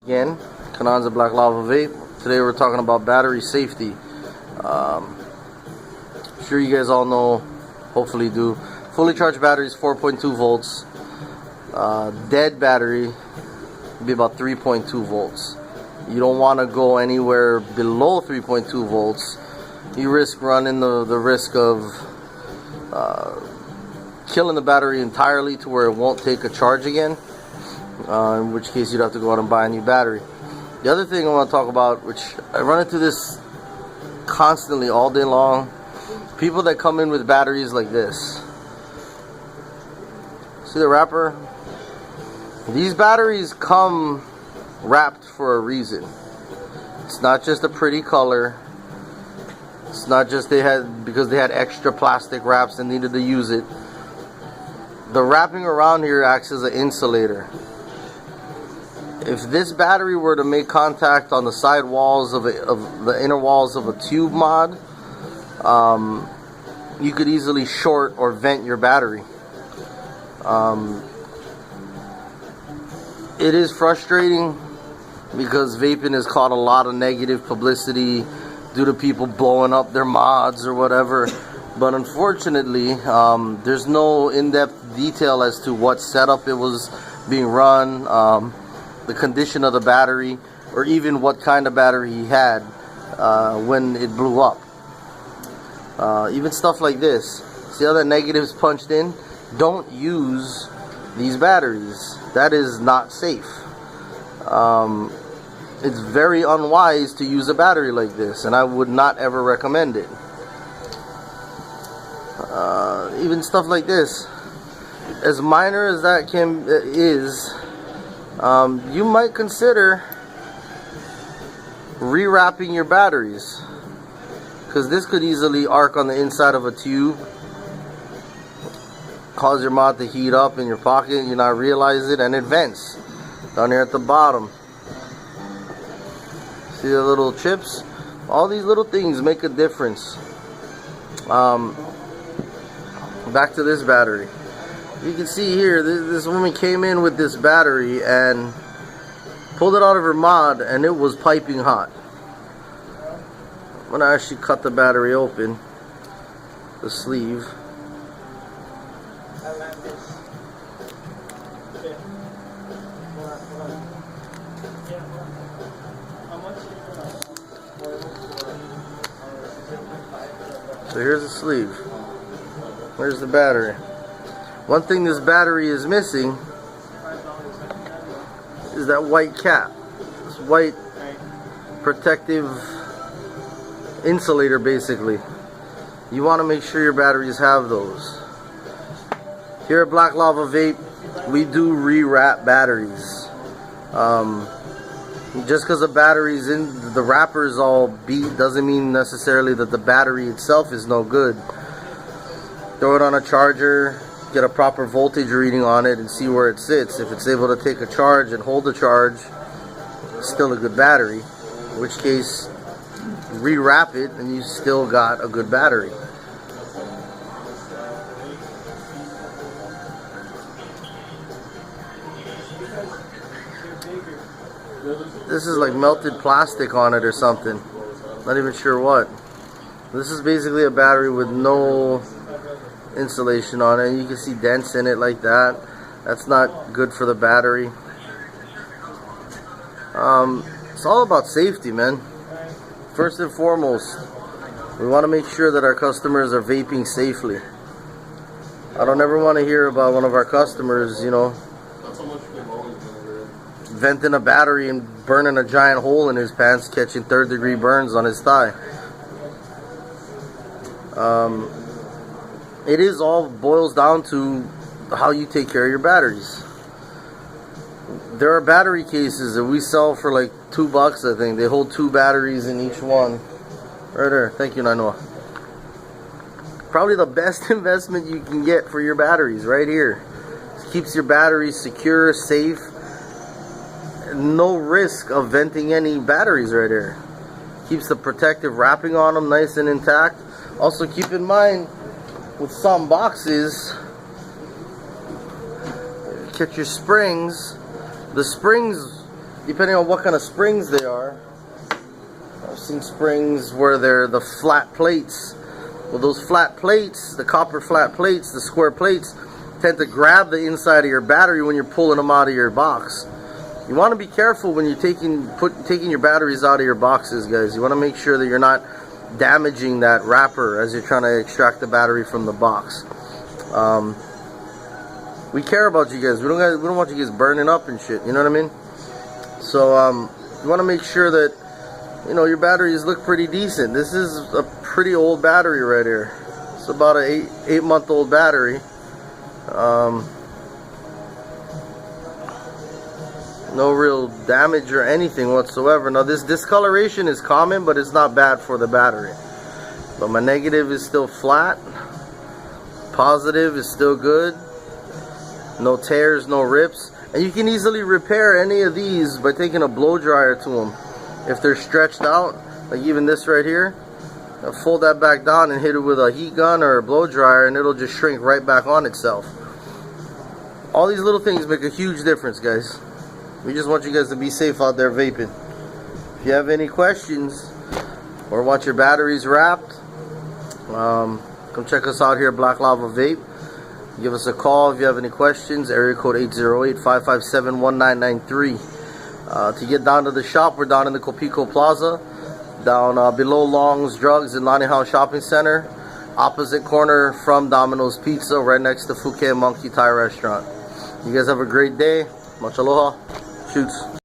Again, Kanan's Black Lava Vape. Today we're talking about battery safety. Sure you guys all know, hopefully do. Fully charged batteries 4.2 volts. Dead battery would be about 3.2 volts. You don't want to go anywhere below 3.2 volts. You risk running the risk of killing the battery entirely to where it won't take a charge again. In which case you'd have to go out and buy a new battery. The other thing I want to talk about, which I run into this constantly all day long, people that come in with batteries like this. See the wrapper? These batteries come wrapped for a reason. It's not just a pretty color. It's not just because they had extra plastic wraps and needed to use it. The wrapping around here acts as an insulator. If this battery were to make contact on the side walls of the inner walls of a tube mod, you could easily short or vent your battery. It is frustrating because vaping has caught a lot of negative publicity due to people blowing up their mods or whatever. But unfortunately, there's no in-depth detail as to what setup it was being run, the condition of the battery, or even what kind of battery he had when it blew up. Even stuff like this. See how that negative's punched in? Don't use these batteries. That is not safe. It's very unwise to use a battery like this, and I would not ever recommend it. Even stuff like this, as minor as that is, you might consider rewrapping your batteries, because this could easily arc on the inside of a tube, cause your mod to heat up in your pocket, you not realize it, and it vents down here at the bottom. See the little chips? All these little things make a difference. Back to this battery. You can see here, this woman came in with this battery and pulled it out of her mod, and it was piping hot. I'm gonna actually cut the battery open, the sleeve. So here's the sleeve. Where's the battery? One thing this battery is missing is that white cap. This white protective insulator, basically. You want to make sure your batteries have those. Here at Black Lava Vape, we do rewrap batteries. Just because the battery's in, the wrapper's all beat, doesn't mean necessarily that the battery itself is no good. Throw it on a charger, get a proper voltage reading on it, and see where it sits. If it's able to take a charge and hold the charge, it's still a good battery. In which case, rewrap it and you still got a good battery. This is like melted plastic on it or something. Not even sure what. This is basically a battery with no insulation on it. You can see dents in it like that. That's not good for the battery. It's all about safety, man. First and foremost, we want to make sure that our customers are vaping safely. I don't ever want to hear about one of our customers, you know, venting a battery and burning a giant hole in his pants, catching third-degree burns on his thigh. It is all boils down to how you take care of your batteries. There are battery cases that we sell for like $2, I think. They hold 2 batteries in each one. Right there. Thank you, Nainoa. Probably the best investment you can get for your batteries right here. It keeps your batteries secure, safe. No risk of venting any batteries right here. Keeps the protective wrapping on them nice and intact. Also keep in mind, with some boxes, catch your springs. The springs depending on what kind of springs they are. I've seen springs where they're the flat plates. Well, those flat plates, the copper flat plates, the square plates, tend to grab the inside of your battery when you're pulling them out of your box. You want to be careful when you're taking your batteries out of your boxes, guys. You want to make sure that you're not damaging that wrapper as you're trying to extract the battery from the box. We care about you guys. We don't want you guys burning up and shit. You know what I mean? So you want to make sure that, you know, your batteries look pretty decent. This is a pretty old battery right here. It's about an 8-month-old battery. No real damage or anything whatsoever. Now this discoloration is common, but it's not bad for the battery. But my negative is still flat. Positive is still good. No tears, no rips. And you can easily repair any of these by taking a blow dryer to them. If they're stretched out, like even this right here, I'll fold that back down and hit it with a heat gun or a blow dryer, and it'll just shrink right back on itself. All these little things make a huge difference, guys. We just want you guys to be safe out there vaping. If you have any questions or want your batteries wrapped, come check us out here at Black Lava Vape. Give us a call if you have any questions. Area code 808-557-1993. To get down to the shop, we're down in the Copico Plaza, down below Long's Drugs and Lonnie House Shopping Center, opposite corner from Domino's Pizza, right next to Phuket Monkey Thai Restaurant. You guys have a great day. Much aloha. Shoots.